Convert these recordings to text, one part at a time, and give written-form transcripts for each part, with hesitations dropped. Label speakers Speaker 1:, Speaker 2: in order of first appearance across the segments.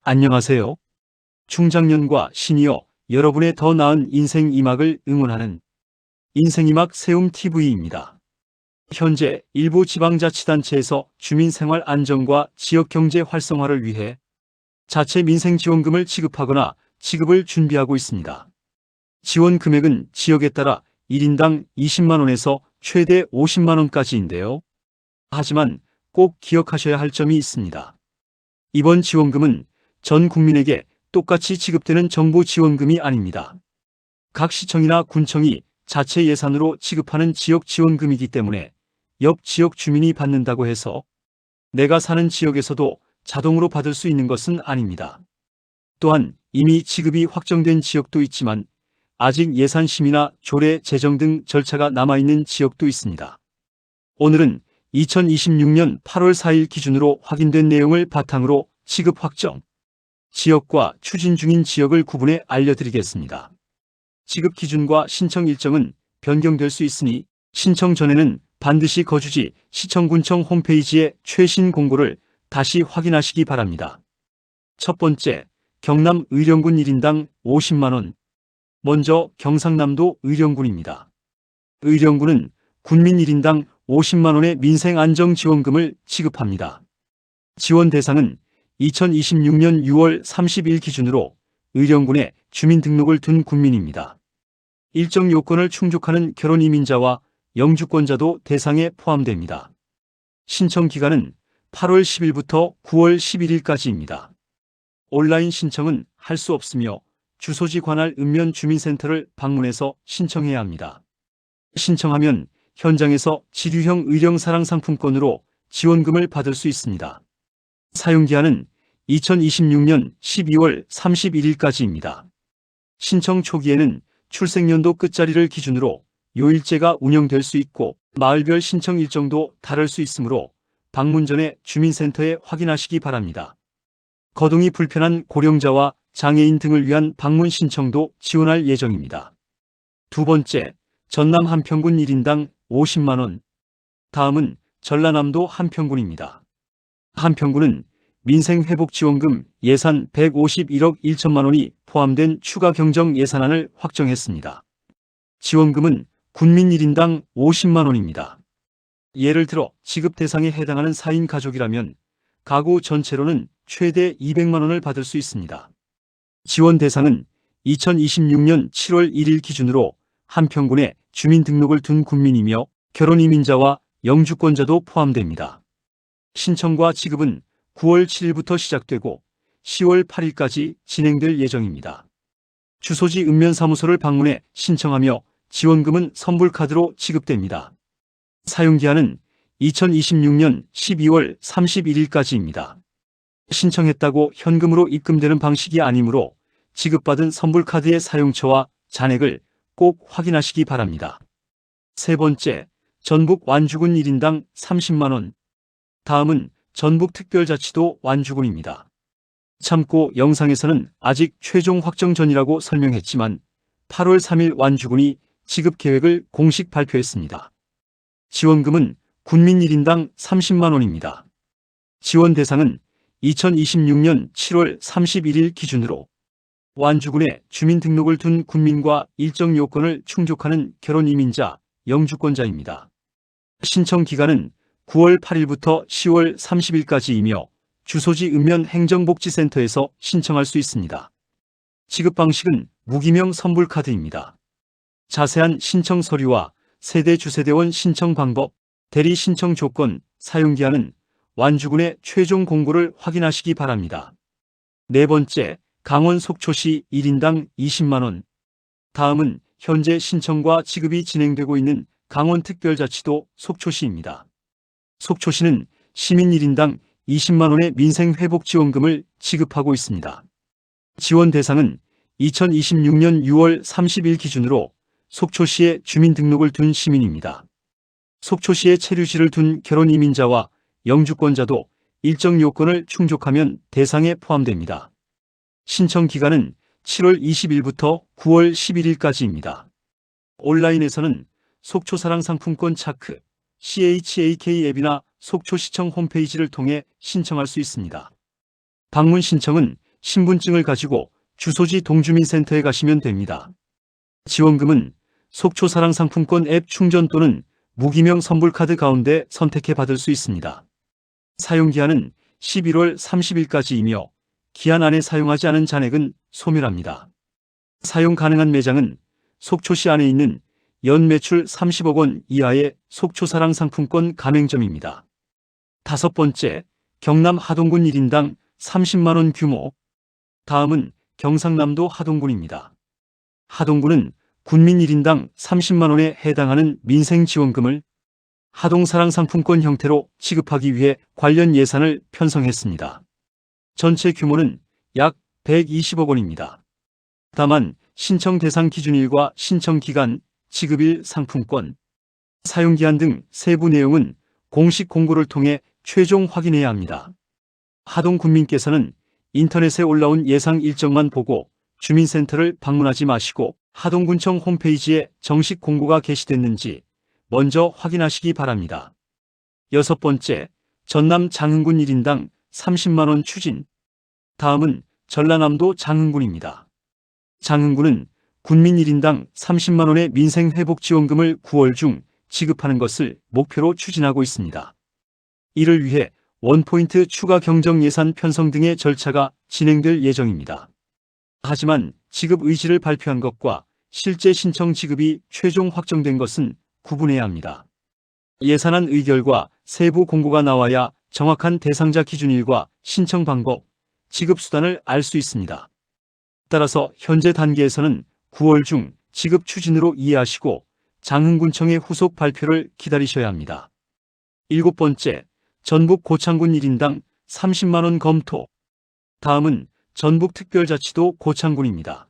Speaker 1: 안녕하세요. 중장년과 시니어, 여러분의 더 나은 인생 2막을 응원하는 인생 2막 세움TV입니다. 현재 일부 지방자치단체에서 주민생활 안정과 지역경제 활성화를 위해 자체 민생지원금을 지급하거나 지급을 준비하고 있습니다. 지원 금액은 지역에 따라 1인당 20만원에서 최대 50만원까지인데요. 하지만 꼭 기억하셔야 할 점이 있습니다. 이번 지원금은 전 국민에게 똑같이 지급되는 정부 지원금이 아닙니다. 각 시청이나 군청이 자체 예산으로 지급하는 지역 지원금이기 때문에 옆 지역 주민이 받는다고 해서 내가 사는 지역에서도 자동으로 받을 수 있는 것은 아닙니다. 또한 이미 지급이 확정된 지역도 있지만 아직 예산 심의나 조례 제정 등 절차가 남아있는 지역도 있습니다. 오늘은 2026년 8월 4일 기준으로 확인된 내용을 바탕으로 지급 확정, 지역과 추진 중인 지역을 구분해 알려드리겠습니다. 지급 기준과 신청 일정은 변경될 수 있으니 신청 전에는 반드시 거주지 시청군청 홈페이지의 최신 공고를 다시 확인하시기 바랍니다. 첫 번째, 경남 의령군 1인당 50만원. 먼저 경상남도 의령군입니다. 의령군은 군민 1인당 50만원의 민생안정지원금을 지급합니다. 지원 대상은 2026년 6월 30일 기준으로 의령군에 주민등록을 둔 군민입니다. 일정 요건을 충족하는 결혼이민자와 영주권자도 대상에 포함됩니다. 신청 기간은 8월 10일부터 9월 11일까지입니다. 온라인 신청은 할 수 없으며 주소지 관할 읍면 주민센터를 방문해서 신청해야 합니다. 신청하면 현장에서 지류형 의령사랑상품권으로 지원금을 받을 수 있습니다. 사용기한은 2026년 12월 31일까지입니다. 신청 초기에는 출생연도 끝자리를 기준으로 요일제가 운영될 수 있고 마을별 신청 일정도 다를 수 있으므로 방문 전에 주민센터에 확인하시기 바랍니다. 거동이 불편한 고령자와 장애인 등을 위한 방문 신청도 지원할 예정입니다. 두 번째, 전남 한평군 1인당 50만원. 다음은 전라남도 한평군입니다. 한평군은 민생회복지원금 예산 151억 1천만 원이 포함된 추가 경정 예산안을 확정했습니다. 지원금은 군민 1인당 50만 원입니다. 예를 들어 지급 대상에 해당하는 4인 가족이라면 가구 전체로는 최대 200만 원을 받을 수 있습니다. 지원 대상은 2026년 7월 1일 기준으로 한평군에 주민등록을 둔 군민이며 결혼이민자와 영주권자도 포함됩니다. 신청과 지급은 9월 7일부터 시작되고 10월 8일까지 진행될 예정입니다. 주소지 읍면사무소를 방문해 신청하며 지원금은 선불카드로 지급됩니다. 사용기한은 2026년 12월 31일까지입니다. 신청했다고 현금으로 입금되는 방식이 아니므로 지급받은 선불카드의 사용처와 잔액을 꼭 확인하시기 바랍니다. 세 번째, 전북 완주군 1인당 30만 원. 다음은 전북특별자치도 완주군입니다. 참고 영상에서는 아직 최종 확정 전이라고 설명했지만 8월 3일 완주군이 지급 계획을 공식 발표했습니다. 지원금은 군민 1인당 30만 원입니다. 지원 대상은 2026년 7월 31일 기준으로 완주군에 주민등록을 둔 군민과 일정 요건을 충족하는 결혼이민자, 영주권자입니다. 신청 기간은 9월 8일부터 10월 30일까지이며 주소지 읍면 행정복지센터에서 신청할 수 있습니다. 지급 방식은 무기명 선불카드입니다. 자세한 신청 서류와 세대 주세대원 신청 방법, 대리 신청 조건, 사용기한은 완주군의 최종 공고를 확인하시기 바랍니다. 네 번째, 강원 속초시 1인당 20만 원. 다음은 현재 신청과 지급이 진행되고 있는 강원특별자치도 속초시입니다. 속초시는 시민 1인당 20만 원의 민생회복지원금을 지급하고 있습니다. 지원 대상은 2026년 6월 30일 기준으로 속초시에 주민등록을 둔 시민입니다. 속초시에 체류지를 둔 결혼이민자와 영주권자도 일정 요건을 충족하면 대상에 포함됩니다. 신청 기간은 7월 20일부터 9월 11일까지입니다. 온라인에서는 속초사랑상품권 차크, CHAK 앱이나 속초시청 홈페이지를 통해 신청할 수 있습니다. 방문 신청은 신분증을 가지고 주소지 동주민센터에 가시면 됩니다. 지원금은 속초사랑상품권 앱 충전 또는 무기명 선불카드 가운데 선택해 받을 수 있습니다. 사용기한은 11월 30일까지이며 기한 안에 사용하지 않은 잔액은 소멸합니다. 사용 가능한 매장은 속초시 안에 있는 연매출 30억 원 이하의 속초사랑상품권 가맹점입니다. 다섯 번째, 경남 하동군 1인당 30만 원 규모. 다음은 경상남도 하동군입니다. 하동군은 군민 1인당 30만 원에 해당하는 민생지원금을 하동사랑상품권 형태로 지급하기 위해 관련 예산을 편성했습니다. 전체 규모는 약 120억 원입니다. 다만 신청 대상 기준일과 신청 기간, 지급일, 상품권, 사용기한 등 세부 내용은 공식 공고를 통해 최종 확인해야 합니다. 하동 군민께서는 인터넷에 올라온 예상 일정만 보고 주민센터를 방문하지 마시고 하동군청 홈페이지에 정식 공고가 게시됐는지 먼저 확인하시기 바랍니다. 여섯 번째, 전남 장흥군 1인당 30만 원 추진. 다음은 전라남도 장흥군입니다. 장흥군은 군민 1인당 30만 원의 민생회복지원금을 9월 중 지급하는 것을 목표로 추진하고 있습니다. 이를 위해 원포인트 추가 경정 예산 편성 등의 절차가 진행될 예정입니다. 하지만 지급 의지를 발표한 것과 실제 신청 지급이 최종 확정된 것은 구분해야 합니다. 예산안 의결과 세부 공고가 나와야 정확한 대상자 기준일과 신청 방법, 지급 수단을 알 수 있습니다. 따라서 현재 단계에서는 9월 중 지급 추진으로 이해하시고 장흥군청의 후속 발표를 기다리셔야 합니다. 일곱 번째, 전북 고창군 1인당 30만 원 검토. 다음은 전북특별자치도 고창군입니다.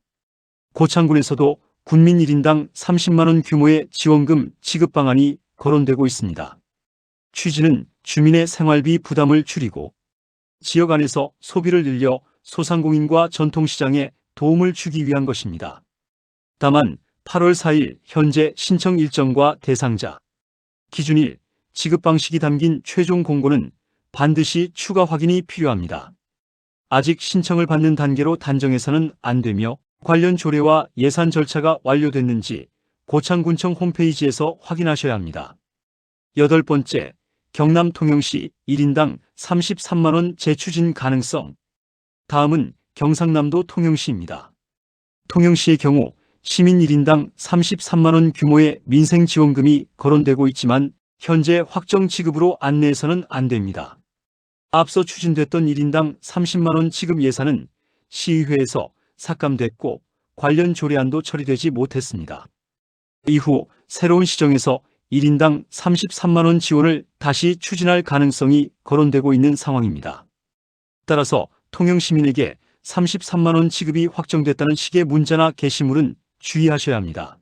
Speaker 1: 고창군에서도 군민 1인당 30만 원 규모의 지원금 지급 방안이 거론되고 있습니다. 취지는 주민의 생활비 부담을 줄이고 지역 안에서 소비를 늘려 소상공인과 전통시장에 도움을 주기 위한 것입니다. 다만 8월 4일 현재 신청 일정과 대상자, 기준일, 지급 방식이 담긴 최종 공고는 반드시 추가 확인이 필요합니다. 아직 신청을 받는 단계로 단정해서는 안 되며 관련 조례와 예산 절차가 완료됐는지 고창군청 홈페이지에서 확인하셔야 합니다. 여덟 번째, 경남 통영시 1인당 33만 원 재추진 가능성. 다음은 경상남도 통영시입니다. 통영시의 경우 시민 1인당 33만 원 규모의 민생지원금이 거론되고 있지만 현재 확정 지급으로 안내해서는 안 됩니다. 앞서 추진됐던 1인당 30만 원 지급 예산은 시의회에서 삭감됐고 관련 조례안도 처리되지 못했습니다. 이후 새로운 시정에서 1인당 33만 원 지원을 다시 추진할 가능성이 거론되고 있는 상황입니다. 따라서 통영시민에게 33만 원 지급이 확정됐다는 식의 문자나 게시물은 주의하셔야 합니다.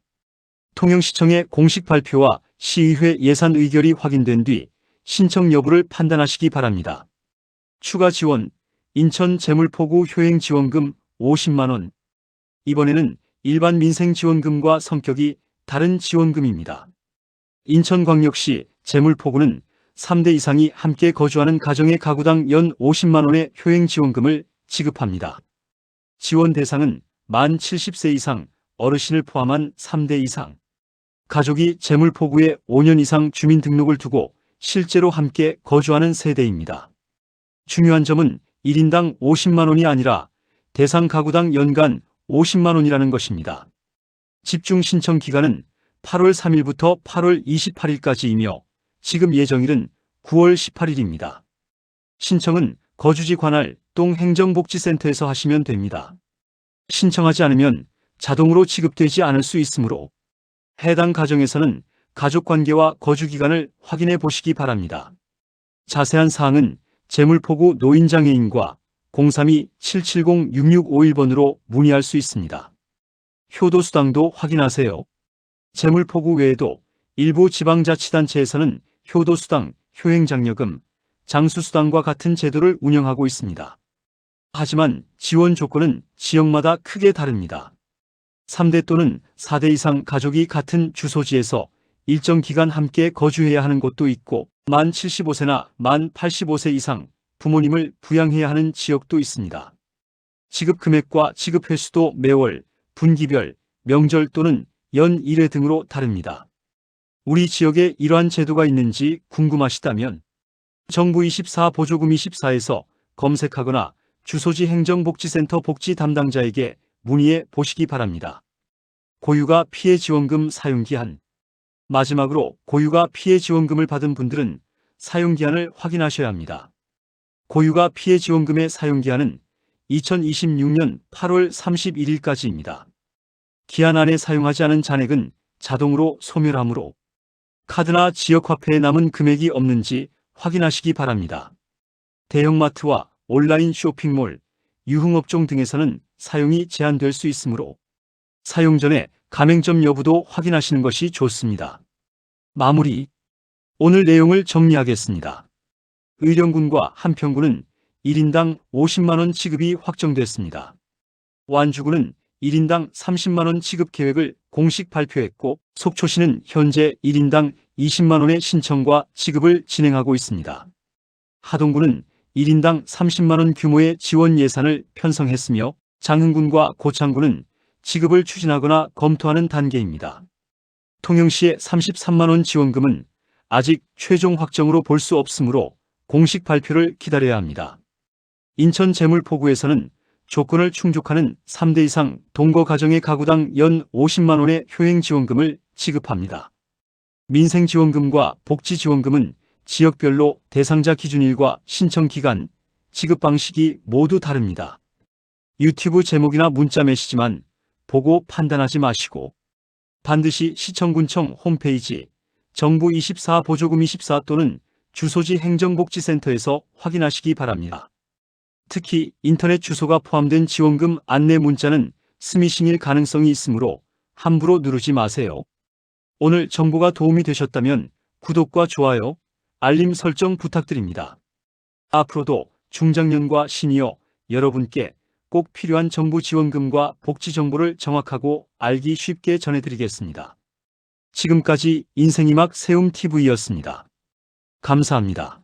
Speaker 1: 통영시청의 공식 발표와 시의회 예산 의결이 확인된 뒤 신청 여부를 판단하시기 바랍니다. 추가 지원, 인천 제물포구 효행지원금 50만 원. 이번에는 일반 민생지원금과 성격이 다른 지원금입니다. 인천광역시 제물포구는 3대 이상이 함께 거주하는 가정의 가구당 연 50만 원의 효행지원금을 지급합니다. 지원 대상은 만 70세 이상 어르신을 포함한 3대 이상. 가족이 제물포구에 5년 이상 주민등록을 두고 실제로 함께 거주하는 세대입니다. 중요한 점은 1인당 50만 원이 아니라 대상 가구당 연간 50만 원이라는 것입니다. 집중 신청 기간은 8월 3일부터 8월 28일까지이며 지급 예정일은 9월 18일입니다. 신청은 거주지 관할 동행정복지센터에서 하시면 됩니다. 신청하지 않으면 자동으로 지급되지 않을 수 있으므로 해당 가정에서는 가족관계와 거주기간을 확인해 보시기 바랍니다. 자세한 사항은 제물포구 노인장애인과 032-770-6651번으로 문의할 수 있습니다. 효도수당도 확인하세요. 제물포구 외에도 일부 지방자치단체에서는 효도수당, 효행장려금, 장수수당과 같은 제도를 운영하고 있습니다. 하지만 지원 조건은 지역마다 크게 다릅니다. 3대 또는 4대 이상 가족이 같은 주소지에서 일정 기간 함께 거주해야 하는 곳도 있고 만 75세나 만 85세 이상 부모님을 부양해야 하는 지역도 있습니다. 지급 금액과 지급 횟수도 매월, 분기별, 명절 또는 연 1회 등으로 다릅니다. 우리 지역에 이러한 제도가 있는지 궁금하시다면 정부24 보조금 24에서 검색하거나 주소지 행정복지센터 복지 담당자에게 문의해 보시기 바랍니다. 고유가 피해 지원금 사용기한. 마지막으로 고유가 피해 지원금을 받은 분들은 사용기한을 확인하셔야 합니다. 고유가 피해 지원금의 사용기한은 2026년 8월 31일까지입니다. 기한 안에 사용하지 않은 잔액은 자동으로 소멸하므로 카드나 지역화폐에 남은 금액이 없는지 확인하시기 바랍니다. 대형마트와 온라인 쇼핑몰, 유흥업종 등에서는 사용이 제한될 수 있으므로 사용 전에 가맹점 여부도 확인하시는 것이 좋습니다. 마무리. 오늘 내용을 정리하겠습니다. 의령군과 한평군은 1인당 50만원 지급이 확정됐습니다. 완주군은 1인당 30만원 지급 계획을 공식 발표했고 속초시는 현재 1인당 20만원의 신청과 지급을 진행하고 있습니다. 하동군은 1인당 30만원 규모의 지원 예산을 편성했으며 장흥군과 고창군은 지급을 추진하거나 검토하는 단계입니다. 통영시의 33만원 지원금은 아직 최종 확정으로 볼 수 없으므로 공식 발표를 기다려야 합니다. 인천 재물포구에서는 조건을 충족하는 3대 이상 동거 가정의 가구당 연 50만원의 효행지원금을 지급합니다. 민생지원금과 복지지원금은 지역별로 대상자 기준일과 신청기간, 지급 방식이 모두 다릅니다. 유튜브 제목이나 문자 메시지만 보고 판단하지 마시고 반드시 시청군청 홈페이지 정부24 보조금 24 또는 주소지 행정복지센터에서 확인하시기 바랍니다. 특히 인터넷 주소가 포함된 지원금 안내 문자는 스미싱일 가능성이 있으므로 함부로 누르지 마세요. 오늘 정보가 도움이 되셨다면 구독과 좋아요, 알림 설정 부탁드립니다. 앞으로도 중장년과 시니어 여러분께 꼭 필요한 정부 지원금과 복지 정보를 정확하고 알기 쉽게 전해드리겠습니다. 지금까지 인생이막 세움TV였습니다. 감사합니다.